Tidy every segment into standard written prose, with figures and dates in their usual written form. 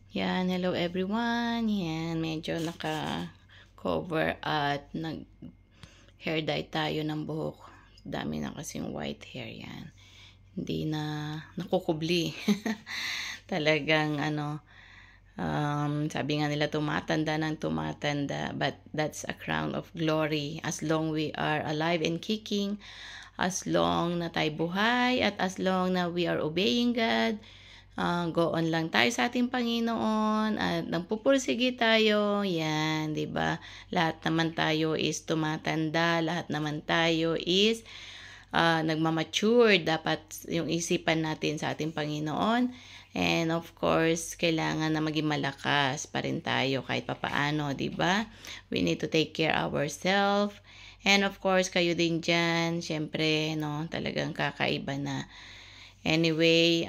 Yan, hello everyone. Yan, medyo naka-cover at nag-hair dye tayo ng buhok. Dami na kasing white hair yan. Hindi na nakukubli. Talagang sabi nga nila tumatanda ng tumatanda. But that's a crown of glory. As long we are alive and kicking, as long na tayo buhay, at as long na we are obeying God, go on lang tayo sa ating Panginoon at nagpupursige tayo. Yan, 'di ba? Lahat naman tayo is tumatanda, lahat naman tayo is nagmamature. Dapat yung isipan natin sa ating Panginoon. And of course, kailangan na maging malakas pa rin tayo kahit papaano, 'di ba? We need to take care ourselves. And of course, kayo din diyan, syempre, no, talagang kakaiba na. Anyway,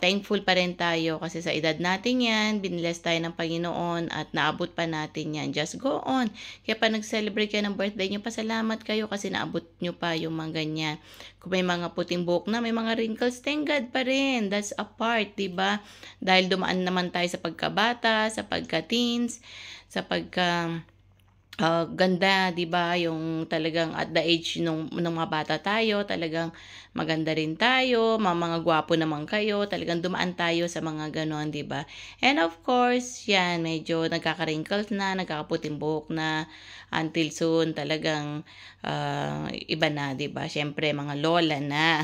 thankful pa rin tayo kasi sa edad natin yan, biniless tayo ng Panginoon at naabot pa natin yan. Just go on. Kaya pa nag-celebrate kayo ng birthday nyo, pasalamat kayo kasi naabot nyo pa yung mga ganyan. Kung may mga puting buhok na, may mga wrinkles, thank God pa rin. That's a part, diba? Dahil dumaan naman tayo sa pagkabata, sa pagka-teens, sa ganda, 'di ba? Yung talagang at the age nung mga bata tayo, talagang maganda rin tayo, mga gwapo naman kayo, talagang dumaan tayo sa mga ganon, 'di ba? And of course, yan, medyo nagkaka-wrinkles na, nagkakaputing buhok na, until soon talagang iba na, 'di ba? Syempre mga lola na.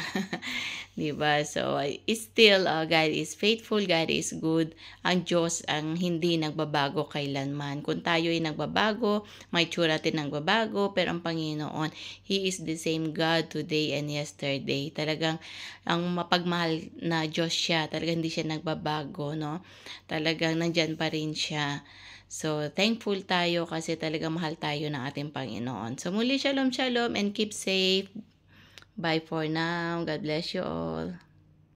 'Di ba? So, still God is faithful, God is good. Ang Diyos ang hindi nagbabago kailanman. Kung tayo ay nagbabago, may tsura natin nagbabago, pero ang Panginoon, He is the same God today and yesterday. Talagang ang mapagmahal na Diyos siya. Talagang hindi siya nagbabago, no? Talagang nandyan pa rin siya. So, thankful tayo kasi talagang mahal tayo ng ating Panginoon. So, muli, shalom, shalom, and keep safe. Bye for now. God bless you all.